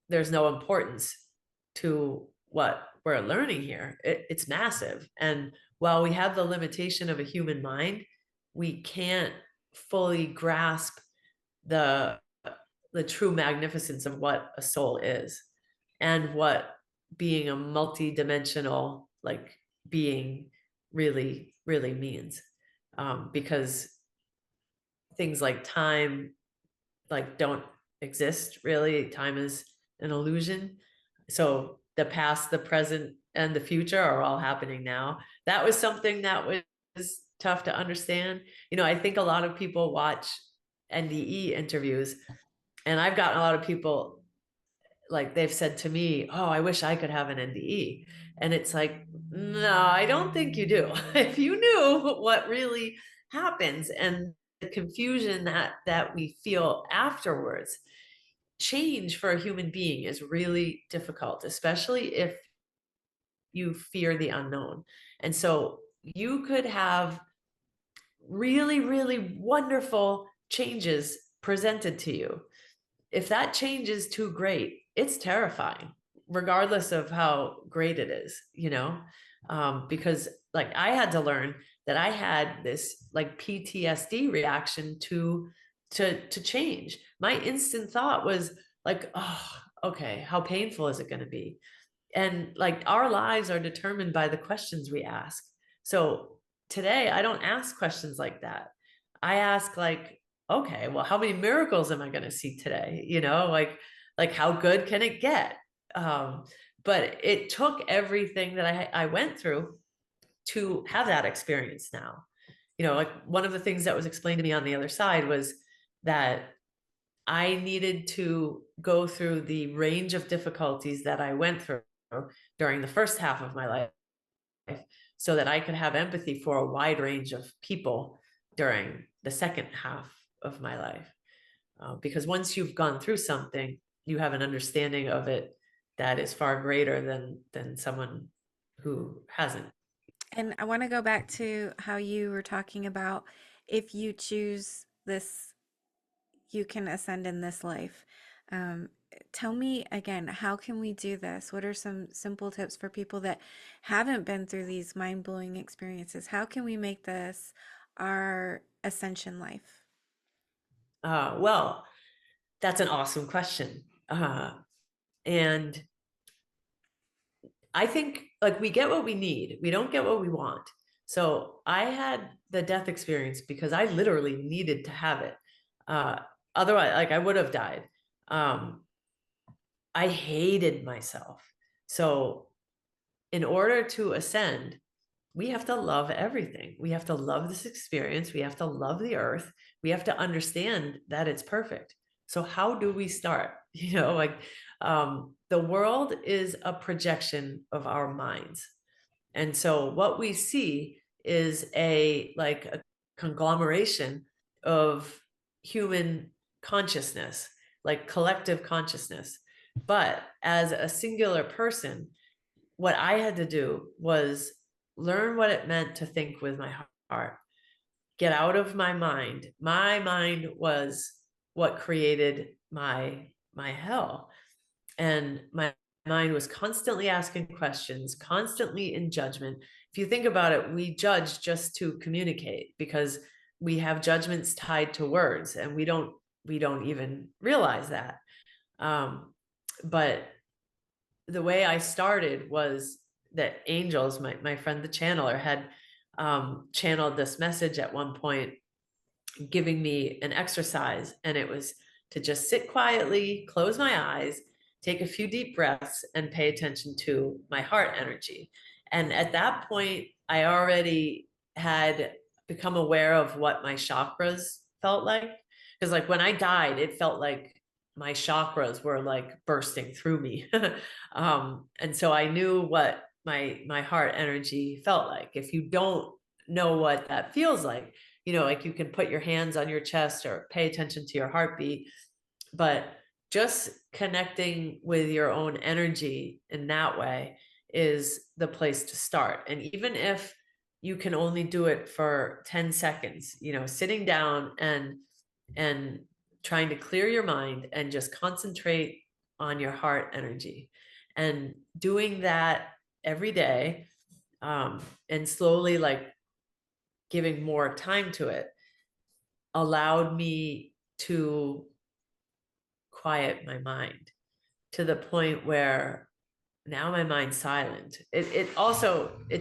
there's no importance to what we're learning here. It's massive. And while we have the limitation of a human mind, we can't fully grasp the the true magnificence of what a soul is and what being a multi-dimensional like being really really means, because things like time like don't exist. Really, time is an illusion. So the past, the present, and the future are all happening now. That was something that was tough to understand. I think a lot of people watch NDE interviews, and I've gotten a lot of people, like, they've said to me, oh, I wish I could have an NDE. And it's like, no, I don't think you do. If you knew what really happens and the confusion that we feel afterwards, change for a human being is really difficult, especially if you fear the unknown. And so you could have really, really wonderful changes presented to you. If that change is too great, it's terrifying, regardless of how great it is. Because like I had to learn that I had this like PTSD reaction to change. My instant thought was like, oh, okay, how painful is it going to be? And like our lives are determined by the questions we ask. So today I don't ask questions like that. I ask like, okay, well, how many miracles am I going to see today? Like how good can it get? But it took everything that I went through to have that experience now. Like one of the things that was explained to me on the other side was that I needed to go through the range of difficulties that I went through during the first half of my life so that I could have empathy for a wide range of people during the second half of my life. Because once you've gone through something, you have an understanding of it that is far greater than someone who hasn't. And I want to go back to how you were talking about if you choose this, you can ascend in this life. Um, Tell me again, how can we do this? What are some simple tips for people that haven't been through these mind-blowing experiences? How can we make this our ascension life? Well, that's an awesome question. And I think like we get what we need. We don't get what we want. So I had the death experience because I literally needed to have it. Uh, Otherwise, like I would have died. Um, I hated myself. So in order to ascend, we have to love everything. We have to love this experience. We have to love the earth. We have to understand that it's perfect. So how do we start? Like the world is a projection of our minds. And so what we see is a conglomeration of human consciousness, like collective consciousness. But as a singular person, what I had to do was learn what it meant to think with my heart, get out of my mind. My mind was what created my hell. And my mind was constantly asking questions, constantly in judgment. If you think about it, we judge just to communicate because we have judgments tied to words, and we don't even realize that. But the way I started was that angels, my friend the channeler, had channeled this message at one point, giving me an exercise, and it was to just sit quietly, close my eyes, take a few deep breaths, and pay attention to my heart energy. And at that point, I already had become aware of what my chakras felt like. Because like when I died, it felt like my chakras were like bursting through me. And so I knew what my heart energy felt like. If you don't know what that feels like, like you can put your hands on your chest or pay attention to your heartbeat, but just connecting with your own energy in that way is the place to start. And even if you can only do it for 10 seconds, sitting down and trying to clear your mind and just concentrate on your heart energy and doing that every day, and slowly like giving more time to it allowed me to quiet my mind to the point where now my mind's silent. It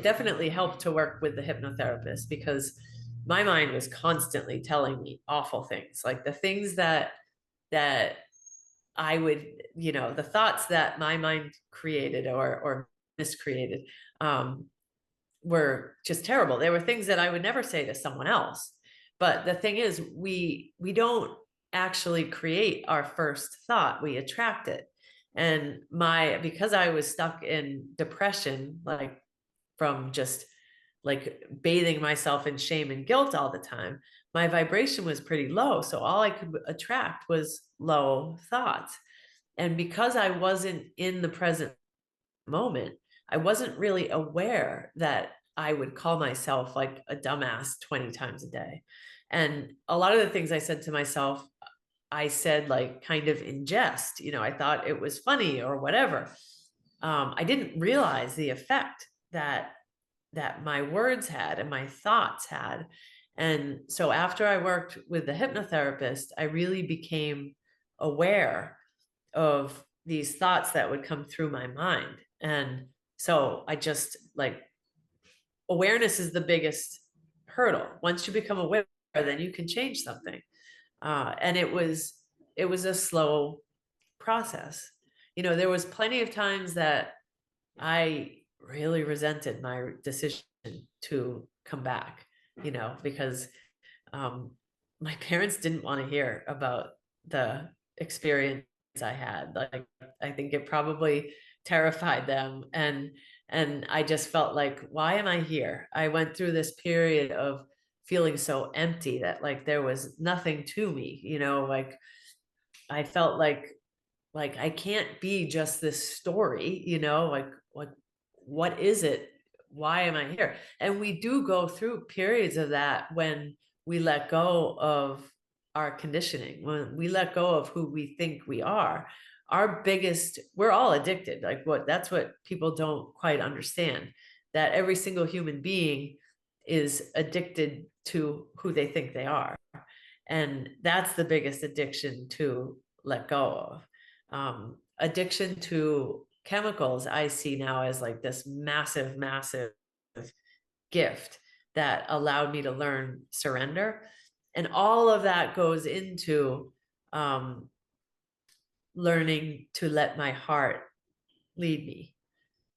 definitely helped to work with the hypnotherapist because my mind was constantly telling me awful things, like the things that I would, the thoughts that my mind created or miscreated, were just terrible. They were things that I would never say to someone else. But the thing is, we don't actually create our first thought, we attract it. And because I was stuck in depression, like from just like bathing myself in shame and guilt all the time, my vibration was pretty low. So all I could attract was low thoughts. And because I wasn't in the present moment, I wasn't really aware that I would call myself like a dumbass 20 times a day. And a lot of the things I said to myself, I said like kind of in jest, I thought it was funny or whatever. I didn't realize the effect that my words had and my thoughts had. And so after I worked with the hypnotherapist, I really became aware of these thoughts that would come through my mind. And so I just like, awareness is the biggest hurdle. Once you become aware, then you can change something. And it was a slow process. There was plenty of times that I really resented my decision to come back, because my parents didn't want to hear about the experience I had. Like, I think it probably terrified them. And I just felt like, why am I here? I went through this period of feeling so empty that like there was nothing to me, like I felt like I can't be just this story, like what is it? Why am I here? And we do go through periods of that when we let go of our conditioning, when we let go of who we think we are. We're all addicted. Like that's what people don't quite understand, that every single human being is addicted to who they think they are. And that's the biggest addiction to let go of. Addiction to chemicals I see now as like this massive gift. that allowed me to learn surrender. And all of that goes into learning to let my heart lead me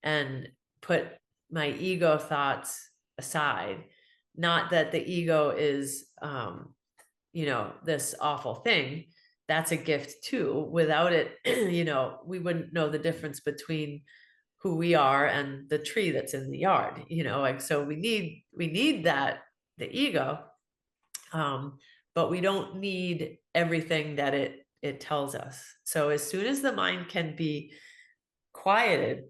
and put my ego thoughts aside. Not that the ego is, this awful thing. That's a gift too. Without it, we wouldn't know the difference between who we are and the tree that's in the yard, like, so we need that, the ego, but we don't need everything that it tells us. So as soon as the mind can be quieted,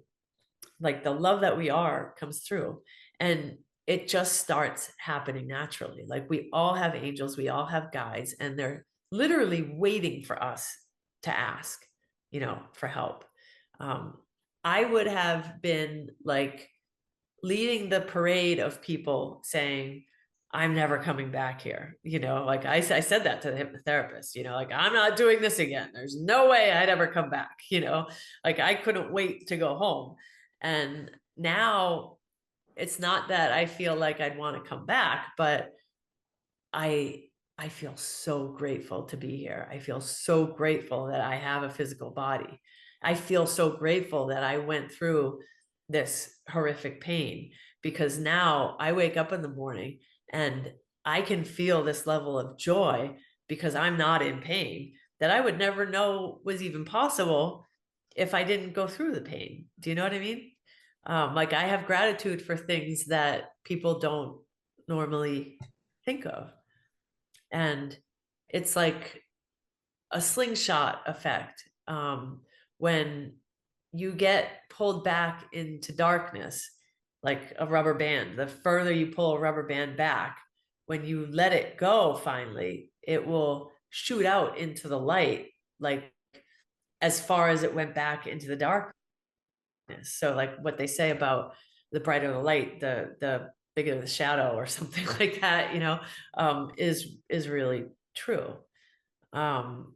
like the love that we are comes through, and it just starts happening naturally. Like we all have angels, we all have guides, and they're literally waiting for us to ask, for help. um, I would have been like leading the parade of people saying, I'm never coming back here. Like I said that to the hypnotherapist, like, I'm not doing this again. There's no way I'd ever come back, like I couldn't wait to go home. And now it's not that I feel like I'd want to come back, but I I feel so grateful to be here. I feel so grateful that I have a physical body. I feel so grateful that I went through this horrific pain, because now I wake up in the morning and I can feel this level of joy because I'm not in pain that I would never know was even possible if I didn't go through the pain. Do you know what I mean? Like I have gratitude for things that people don't normally think of. And it's like a slingshot effect. When you get pulled back into darkness, like a rubber band, the further you pull a rubber band back, when you let it go, finally, it will shoot out into the light, like as far as it went back into the darkness. So like what they say about the brighter the light, the bigger the shadow or something like that, is really true. Um,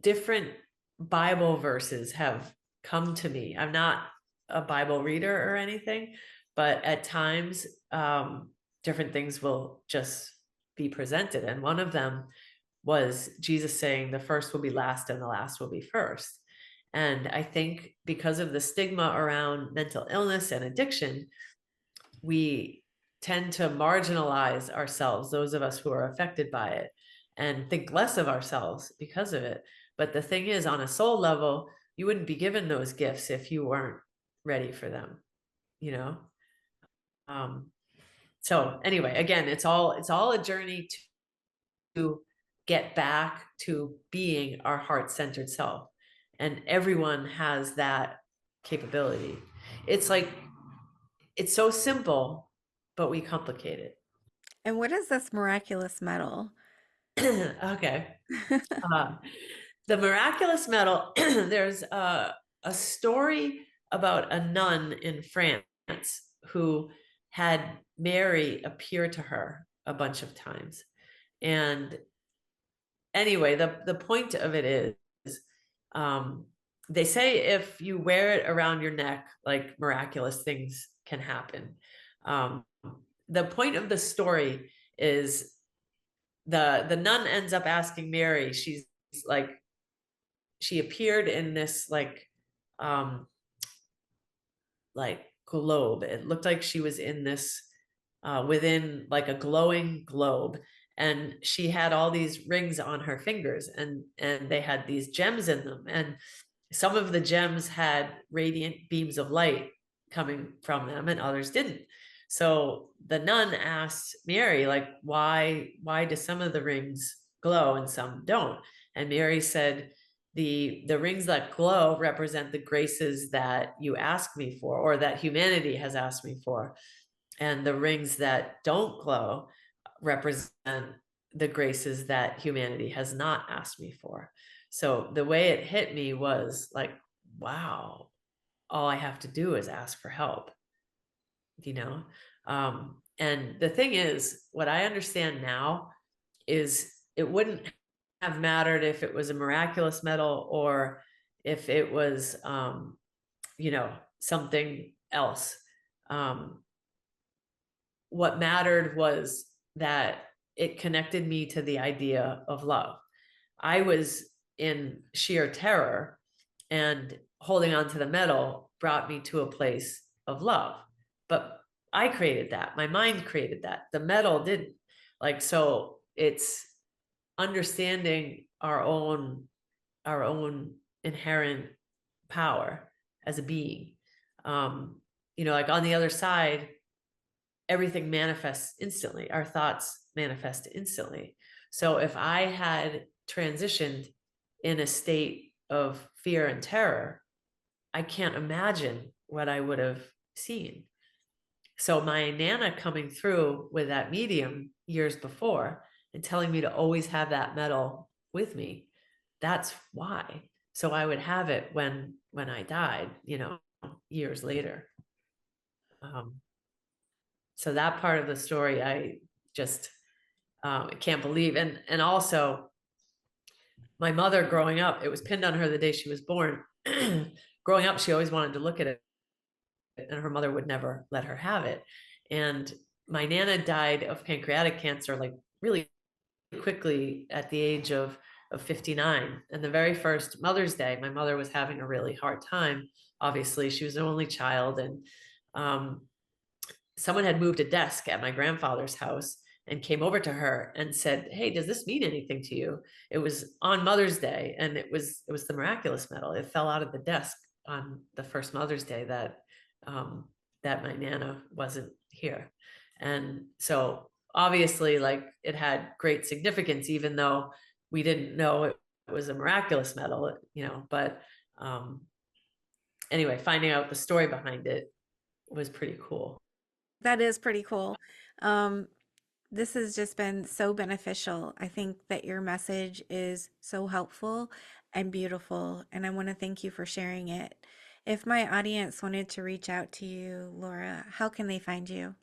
Different Bible verses have come to me. I'm not a Bible reader or anything, but at times, different things will just be presented. And one of them was Jesus saying, the first will be last and the last will be first. And I think because of the stigma around mental illness and addiction, we tend to marginalize ourselves, those of us who are affected by it, and think less of ourselves because of it. But the thing is, on a soul level, you wouldn't be given those gifts if you weren't ready for them, you know? Um, so anyway, again, it's all a journey to get back to being our heart-centered self. And everyone has that capability. It's like, it's so simple, but we complicate it. And what is this miraculous metal? Okay. Uh, the miraculous medal, there's a story about a nun in France who had Mary appear to her a bunch of times. And anyway, the point of it is, um, they say if you wear it around your neck, like miraculous things can happen. Um, the point of the story is the nun ends up asking Mary, she's like, she appeared in this um like globe. It looked like she was in this within like a glowing globe, and she had all these rings on her fingers, and they had these gems in them, and some of the gems had radiant beams of light coming from them and others didn't. So the nun asked Mary, like, why do some of the rings glow and some don't? And Mary said, the rings that glow represent the graces that you ask me for, or that humanity has asked me for, and the rings that don't glow represent the graces that humanity has not asked me for. So the way it hit me was like, wow, all I have to do is ask for help, you know? And the thing is, what I understand now is it wouldn't have mattered if it was a miraculous medal or if it was, something else. Um, what mattered was that it connected me to the idea of love. I was in sheer terror, and holding on to the metal brought me to a place of love. But I created that. My mind created that. The metal didn't. Like, so it's understanding our own inherent power as a being. Um, like on the other side, everything manifests instantly. Our thoughts manifest instantly. So if I had transitioned in a state of fear and terror, I can't imagine what I would have seen. So my Nana coming through with that medium years before and telling me to always have that metal with me, that's why. So I would have it when I died, years later. Um, so that part of the story, I just can't believe. And also, my mother growing up, it was pinned on her the day she was born. Growing up, she always wanted to look at it, and her mother would never let her have it. And my Nana died of pancreatic cancer, like really quickly at the age of 59. And the very first Mother's Day, my mother was having a really hard time. Obviously, she was an only child, and um, someone had moved a desk at my grandfather's house and came over to her and said, "Hey, does this mean anything to you?" It was on Mother's Day, and it was the miraculous medal. It fell out of the desk on the first Mother's Day um, that my Nana wasn't here. And so obviously, like, it had great significance, even though we didn't know it was a miraculous medal, but um, anyway, finding out the story behind it was pretty cool. That is pretty cool. Um, this has just been so beneficial. I think that your message is so helpful and beautiful, and I want to thank you for sharing it. If my audience wanted to reach out to you, Laura, how can they find you?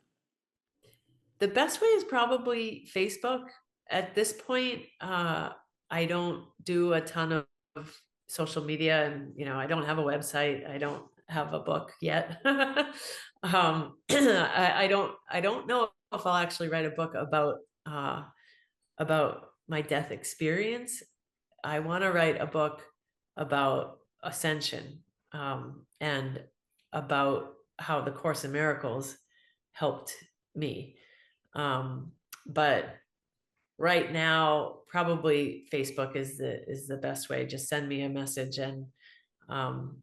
The best way is probably Facebook. At this point, I don't do a ton of social media, and I don't have a website. I don't have a book yet. I don't know if I'll actually write a book about my death experience. I want to write a book about ascension, and about how the Course in Miracles helped me. Um, but right now, probably Facebook is the best way. Just send me a message, and um,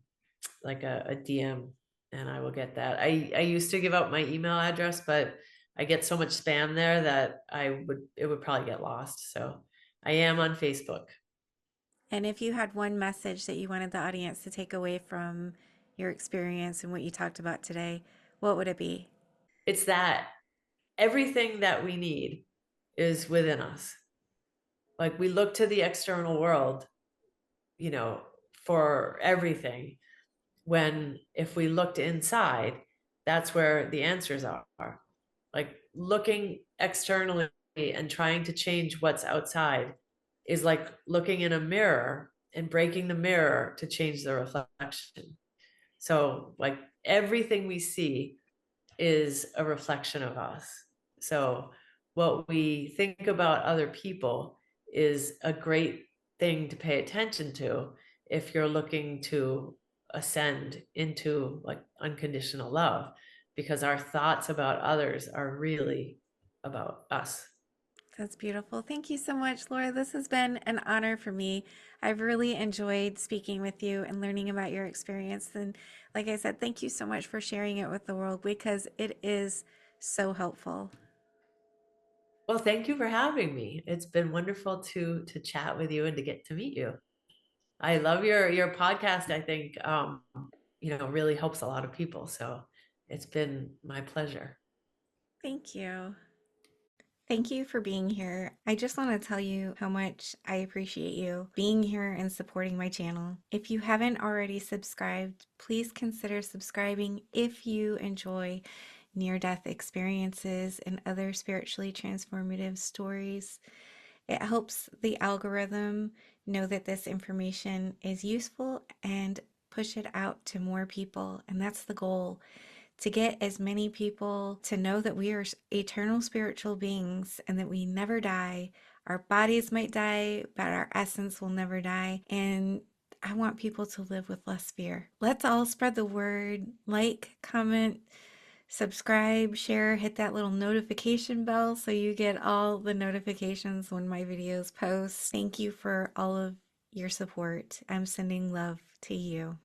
like a DM, and I will get that. I used to give out my email address, but I get so much spam there that it would probably get lost. So I am on Facebook. And if you had one message that you wanted the audience to take away from your experience and what you talked about today, what would it be? It's that everything that we need is within us. Like, we look to the external world, you know, for everything, when if we looked inside, that's where the answers are. Like, looking externally and trying to change what's outside is like looking in a mirror and breaking the mirror to change the reflection. So, like, everything we see is a reflection of us. So what we think about other people is a great thing to pay attention to if you're looking to ascend into, like, unconditional love, because our thoughts about others are really about us. That's beautiful. Thank you so much, Laura. This has been an honor for me. I've really enjoyed speaking with you and learning about your experience. And like I said, thank you so much for sharing it with the world because it is so helpful. Well, thank you for having me. It's been wonderful to chat with you and to get to meet you. I love your podcast. I think really helps a lot of people. So it's been my pleasure. Thank you. Thank you for being here. I just want to tell you how much I appreciate you being here and supporting my channel. If you haven't already subscribed, please consider subscribing if you enjoy near death experiences and other spiritually transformative stories. It helps the algorithm know that this information is useful and push it out to more people. And that's the goal, to get as many people to know that we are eternal spiritual beings and that we never die. Our bodies might die, but our essence will never die. And I want people to live with less fear. Let's all spread the word. Like, comment, subscribe, share, hit that little notification bell so you get all the notifications when my videos post. Thank you for all of your support. I'm sending love to you.